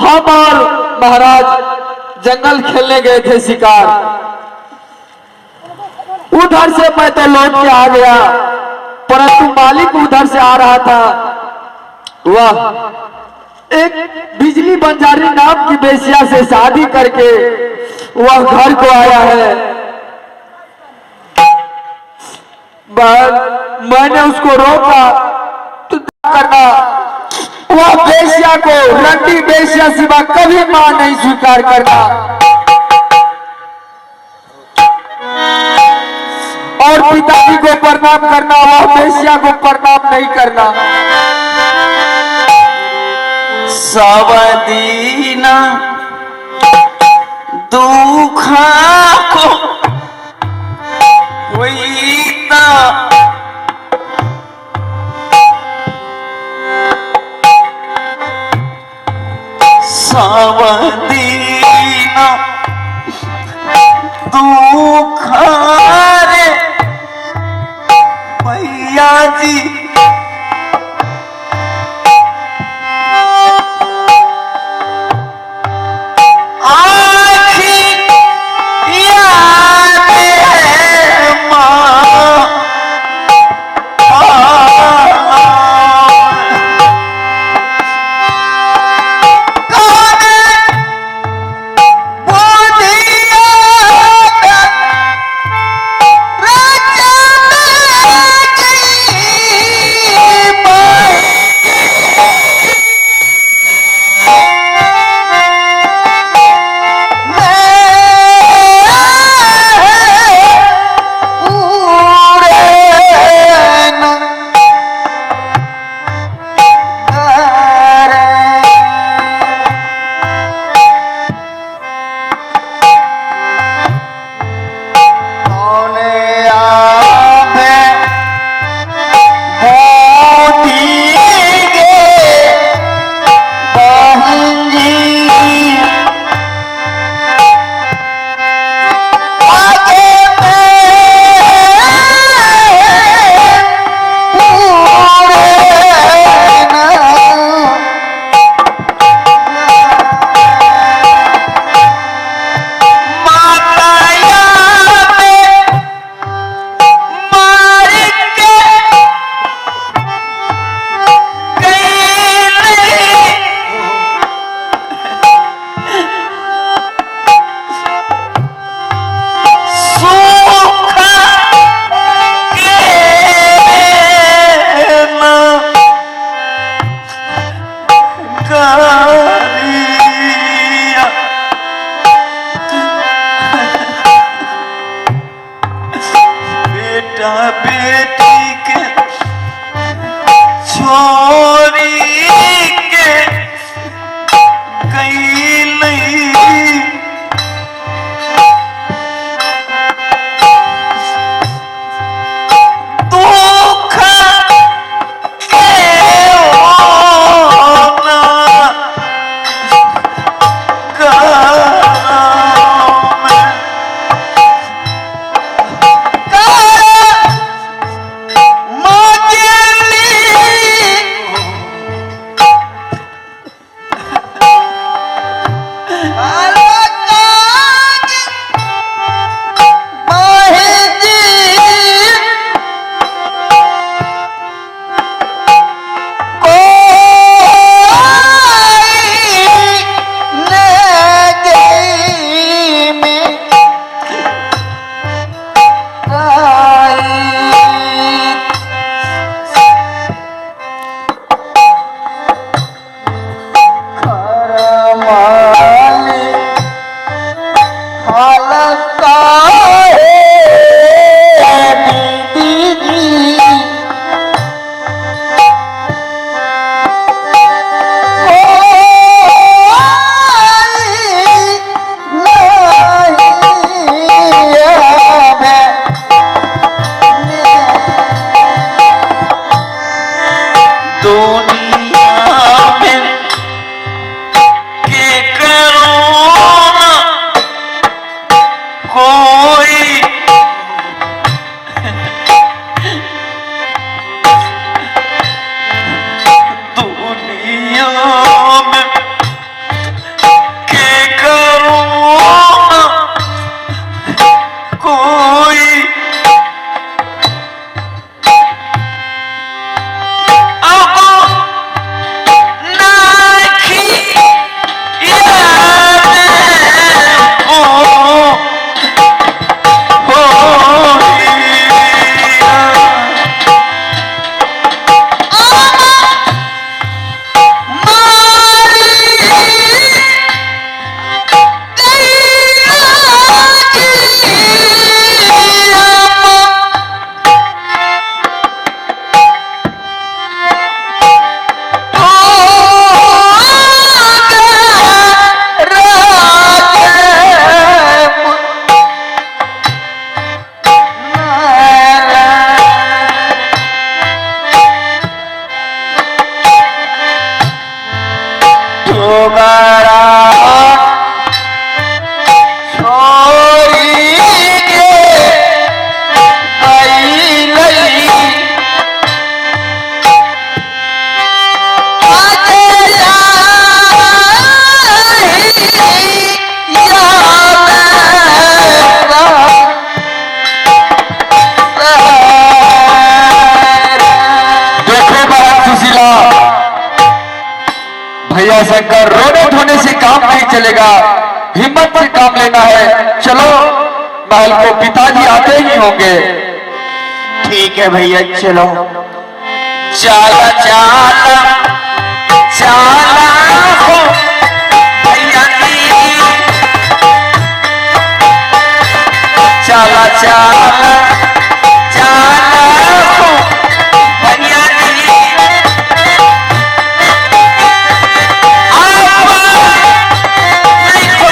हम और महाराज जंगल खेलने गए थे शिकार। उधर से मैं तो लौट के आ गया, परंतु मालिक उधर से आ रहा था। वह एक बिजली बंजारी नाम की बेसिया से शादी करके वह घर को आया है। मैंने उसको रोका तो क्या करना, वह बेसिया को रंडी बेसिया सिवा कभी मां नहीं स्वीकार करना और पिताजी को प्रणाम करना, वह बेसिया को प्रणाम नहीं करना। सवदीना दुखा को होईता सवदीना दुखा रे भैया जी बेटी के छोरी के कई नहीं दुख के होना शंकर, रोने धोने से काम नहीं चलेगा, हिम्मत से काम लेना है। चलो महल को पिताजी आते ही होंगे। ठीक है भैया चलो। चाला चाला चाला हो भैया नी, चाला चाला चाला हो भैया नी, आवा नहीं तो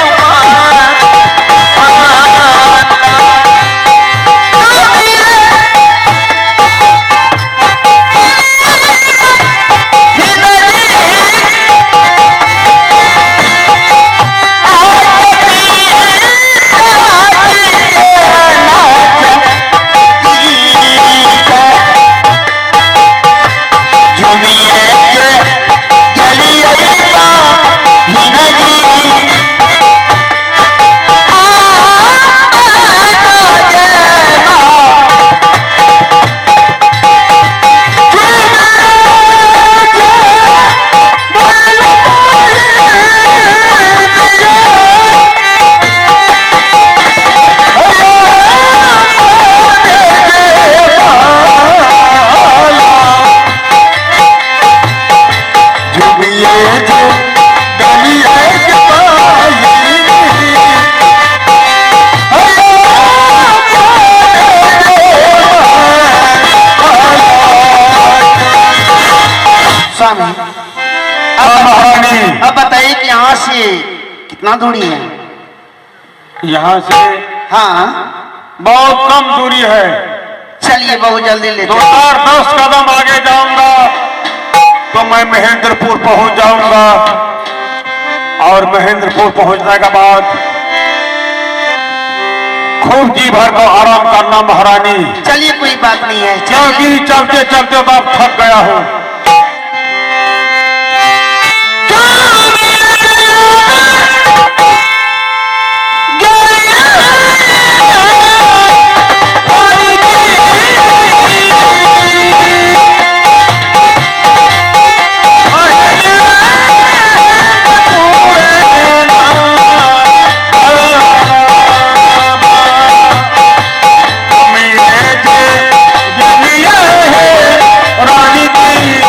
अब बताइए कि यहाँ से कितना दूरी है? यहाँ से हाँ बहुत कम दूरी है। चलिए बहुत जल्दी ले 10 कदम आगे जाऊंगा तो मैं महेंद्रपुर पहुंच जाऊंगा, और महेंद्रपुर पहुंचने के बाद खूब जी भर को आराम करना महारानी, चलिए कोई बात नहीं है। क्योंकि चलते चलते तो अब थक गया हूँ। रानी की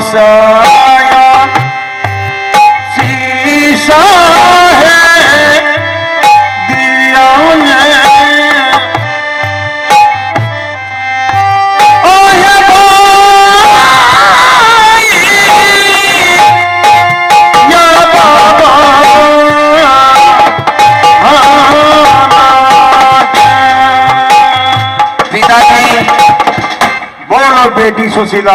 साया शीशा है दिया ने बेटी सुशीला,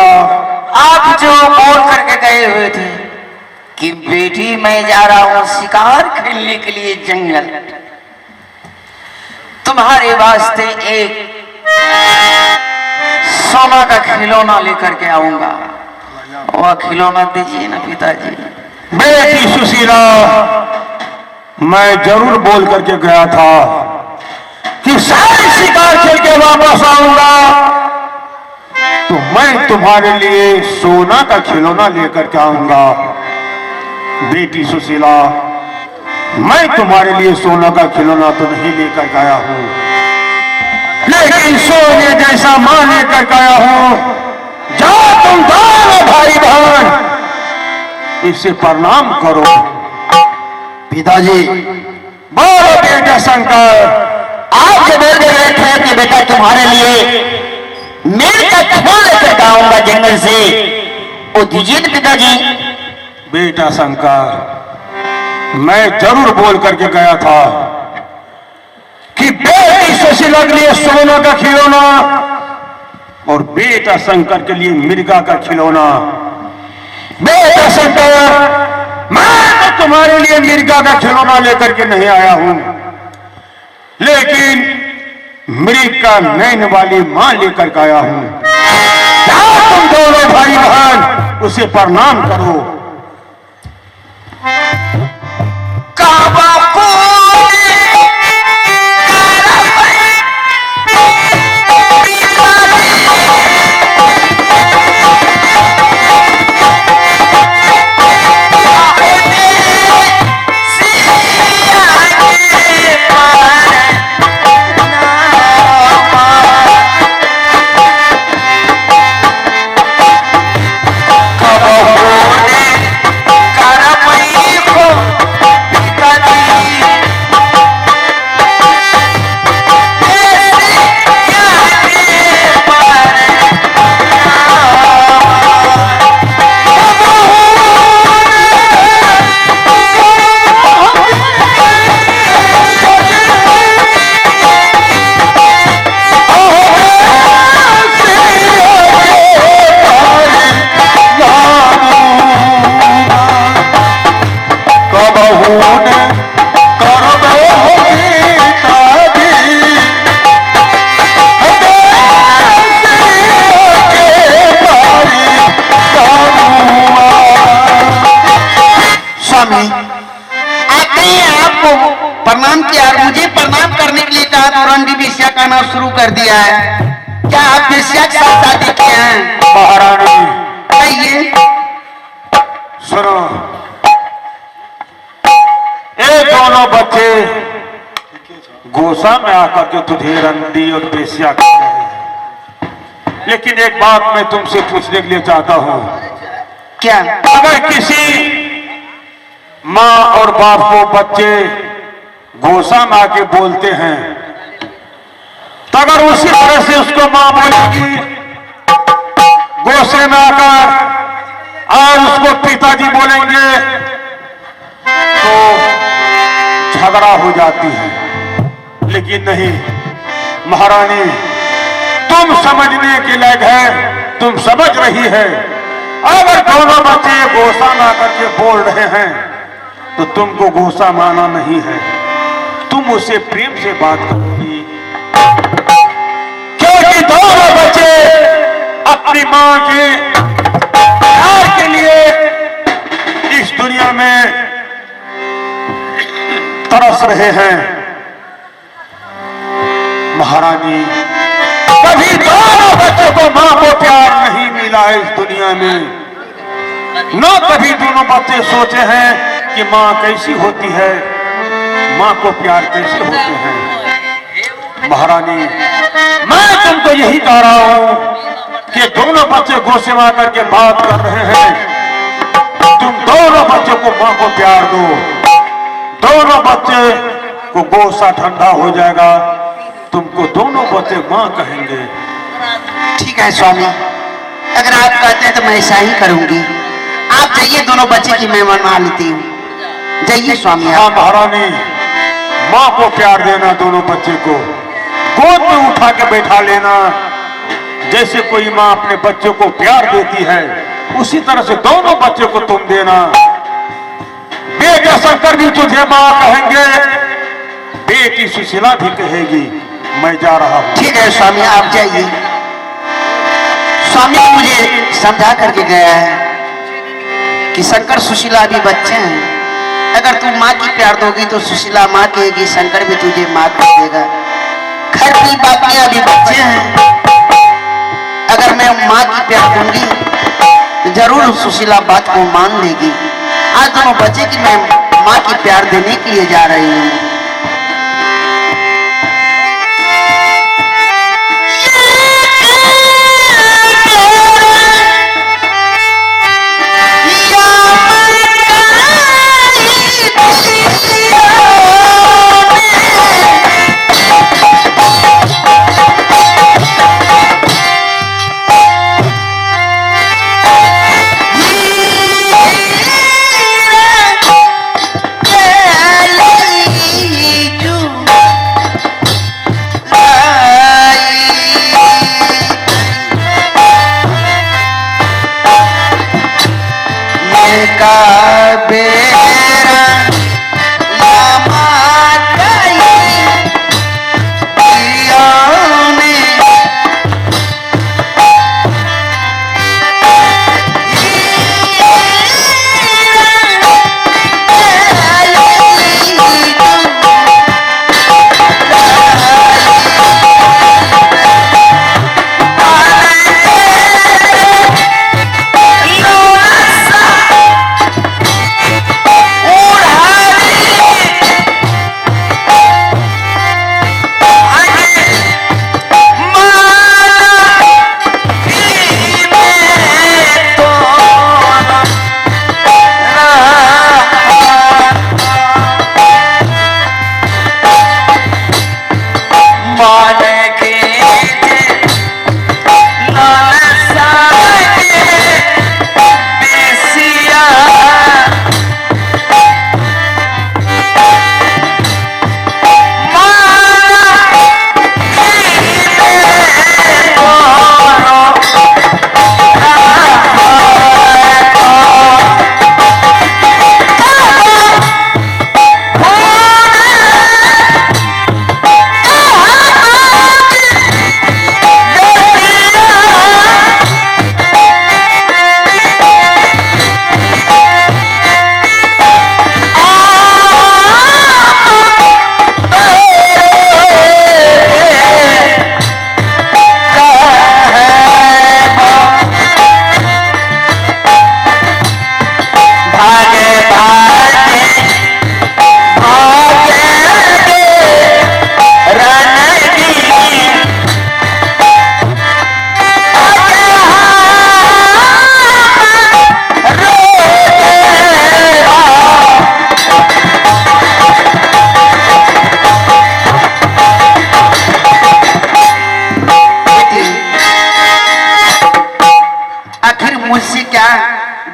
आप जो बोल करके गए हुए थे कि बेटी मैं जा रहा हूं शिकार खेलने के लिए जंगल, तुम्हारे वास्ते एक सोना का खिलौना लेकर के आऊंगा, वह खिलौना दीजिए ना पिताजी। बेटी सुशीला, मैं जरूर बोल करके गया था कि सारे शिकार खेल के वापस आऊंगा तो मैं तुम्हारे लिए सोना का खिलौना लेकर के आऊंगा। बेटी सुशीला, मैं तुम्हारे लिए सोना का खिलौना तो नहीं लेकर गया हूं, लेकिन सोने जैसा मां लेकर गया हूं। जाओ तुम दोनों भाई बहन इसे प्रणाम करो। पिताजी, बोलो बेटा शंकर, आप जो बोल रहे थे कि बेटा तुम्हारे लिए मेरे का खिलौना लेकर आऊंगा जंगल से, वो दीजिए ना पिताजी। बेटा शंकर, मैं जरूर बोल करके गया था कि बेटी सुशीला के लिए सोना का खिलौना और बेटा शंकर के लिए मिर्गा का खिलौना। बेटा शंकर, मैं तो तुम्हारे लिए मिर्गा का खिलौना लेकर के नहीं आया हूं, लेकिन मृग का नैन वाली मां लेकर के आया हूं। जाओ तुम दोनों भाई बहन उसे प्रणाम करो। प्रणाम किया और मुझे प्रणाम करने के लिए कहा तो रंडी बेश्या का नाम शुरू कर दिया है। क्या आप बेश्या के साथ शादी किए हैं? महारानी, कहिए। सुनो, ये दोनों बच्चे गोसा में आकर के तुझे रंडी और बेश्या कर रहे हैं, लेकिन एक बात मैं तुमसे पूछने के लिए चाहता हूं। क्या? अगर किसी माँ और बाप को बच्चे गोसा में आके बोलते हैं तो अगर उसी तरह से उसको माँ बोलेगी गोसे में आकर और उसको पिताजी बोलेंगे तो झगड़ा हो जाती है। लेकिन नहीं महारानी, तुम समझने के लायक है, तुम समझ रही है। अगर दोनों बच्चे गोसा में आकर के बोल रहे हैं तो तुमको गोसा माना नहीं है, तुम उसे प्रेम से बात करोगी, क्योंकि दोनों बच्चे अपनी मां के प्यार के लिए इस दुनिया में तरस रहे हैं। महारानी, कभी दोनों बच्चों को मां को प्यार नहीं मिला है इस दुनिया में, न कभी दोनों बच्चे सोचे हैं कि मां कैसी होती है, मां को प्यार कैसे होते हैं। महारानी, मैं तुमको यही कह रहा हूं कि दोनों बच्चे गौ सेवा करके बात कर रहे हैं। तुम दोनों बच्चे को मां को प्यार दो, दोनों बच्चे को गौ सा ठंडा हो जाएगा, तुमको दोनों बच्चे मां कहेंगे। ठीक है स्वामी, अगर आप कहते हैं तो मैं ऐसा ही करूंगी। आप जाइए, दोनों बच्चे की मैं मनवा लेती हूँ। जाइए स्वामी। हाँ महारानी, मां को प्यार देना, दोनों बच्चे को गोद में उठा के बैठा लेना। जैसे कोई मां अपने बच्चों को प्यार देती है, उसी तरह से दोनों बच्चे को तुम देना। बेटे शंकर भी तुझे मां कहेंगे, बेटी सुशीला भी कहेगी। मैं जा रहा हूं। ठीक है स्वामी, आप जाइए। स्वामी मुझे समझा करके गया है कि शंकर सुशीला भी बच्चे हैं। अगर तू माँ की प्यार दोगी तो सुशीला माँ कहेगी, शंकर भी तुझे माँ कह देगा। घर की बाकियां भी बच्चे हैं। अगर मैं माँ की प्यार दूंगी तो जरूर सुशीला बात को मान लेगी। आज दोनों बच्चे की मैं माँ की प्यार देने के लिए जा रही हूँ।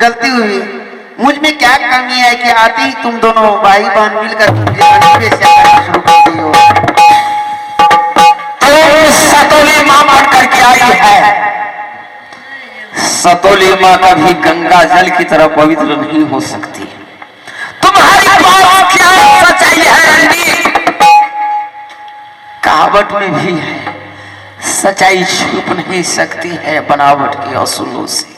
गलती हुई, मुझ में क्या कमी है कि आते ही तुम दोनों भाई बहन मिलकर शुरू कर दी हो। तो सतोली माँ बन करके आई है। सतोली माँ कभी गंगा जल की तरह पवित्र नहीं हो सकती। तुम्हारी बात क्या सच्चाई है? कहावत में भी है, सच्चाई छुप नहीं सकती है बनावट के असूलों से।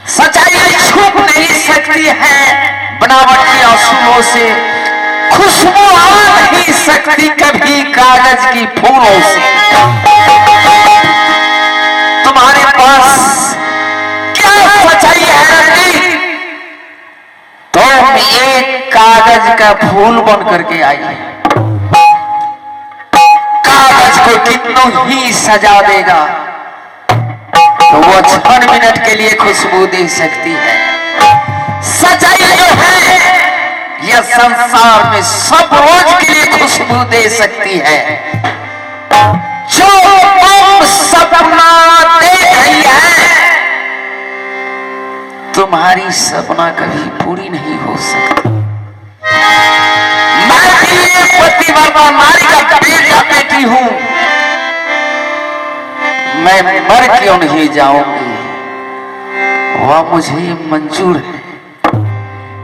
सच्चाई छुप नहीं सकती है बनावट के असूलों से। खुशबू आ नहीं सकती कभी कागज की फूलों से। तुम्हारे पास क्या सच्चाई है? तुम एक कागज का फूल बन करके आई है। कागज को कितनों ही सजा देगा, तो वो 6 मिनट के लिए खुशबू दे सकती है। सच्चाई जो है यह संसार में सब रोज के लिए खुशबू दे सकती है। जो तुम सपना देख रही है, तुम्हारी सपना कभी पूरी नहीं हो सकती। मैं पतिवर्ता नारी का बेटा बेटी हूं, मैं मर क्यों नहीं जाऊंगी, वह मुझे मंजूर है,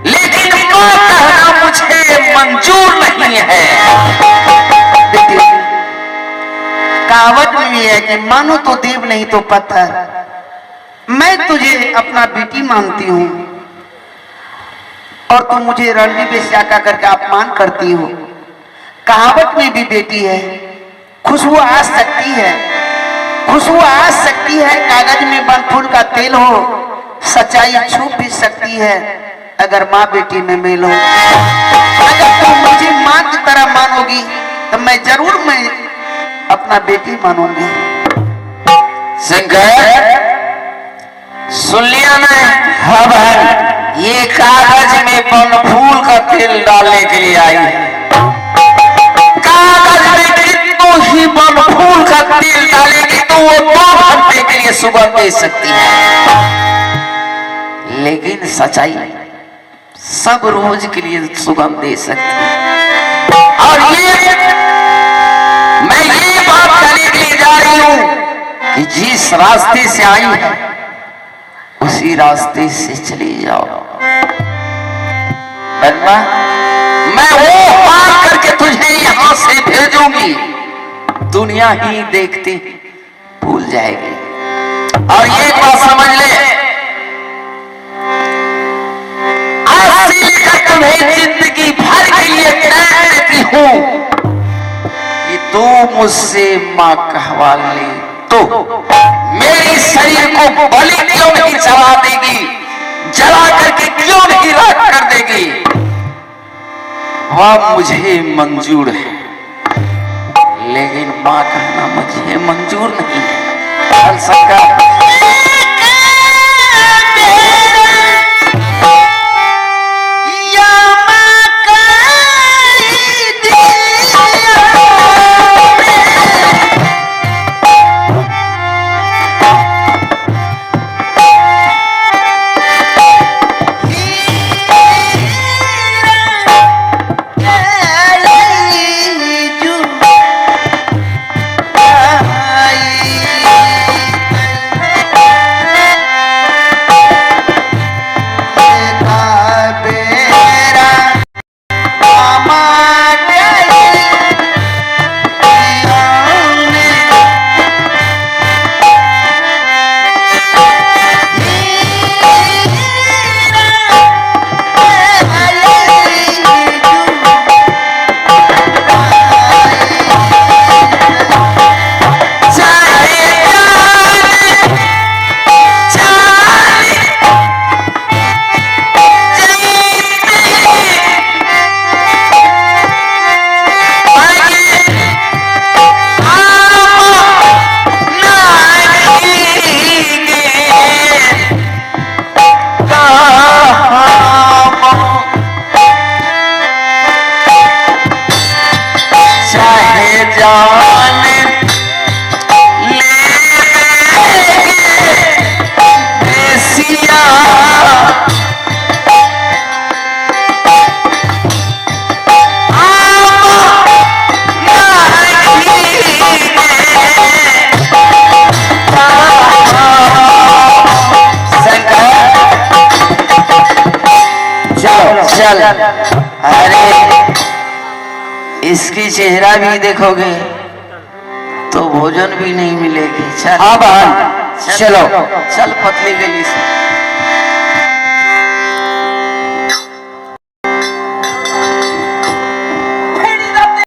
लेकिन मां कहना मुझे मंजूर नहीं है। कहावत में भी है कि मानो तो देव नहीं तो पत्थर। मैं तुझे अपना बेटी मानती हूं और तुम मुझे रणदी पे शाका करके अपमान करती हो। कहावत में भी बेटी है, खुशबू आ सकती है, खुशबू आ सकती है। कागज में बन फूल का तेल हो, सच्चाई छुप भी सकती है अगर माँ बेटी में मेल हो। अगर तुम मुझे माँ की तरह मानोगी तो मैं जरूर अपना बेटी मानूंगी। शंकर सुन लिया ना? हाँ भाई, ये कागज में बन फूल का तेल डालने के लिए आई है। कागज में कितनों ही बन फूल का तेल डालेगी तो वो 2 घंटे के लिए सुगंध दे सकती है, लेकिन सच्चाई सब रोज के लिए सुगंध दे सकती है। और मैं ये बात कहने के लिए जा रही हूं कि जिस रास्ते से आई है उसी रास्ते से चली जाओ, वरना मैं वो पार करके तुझे यहां से भेजूंगी, दुनिया ही देखती भूल जाएगी। और ये बात समझ ले, आज से तुम्हें जिंदगी भर के लिए कह देती हूं कि तू मुझसे मां कहवा ले तो मेरे शरीर को बलि क्यों नहीं चढ़ा देगी, जला करके क्यों नहीं राख कर देगी, वह मुझे मंजूर है, लेकिन मां कहना मुझे मंजूर नहीं है। चल, अरे इसकी चेहरा भी देखोगे तो भोजन भी नहीं मिलेगी। चल, हाँ बहन, चलो चल पतली गली से।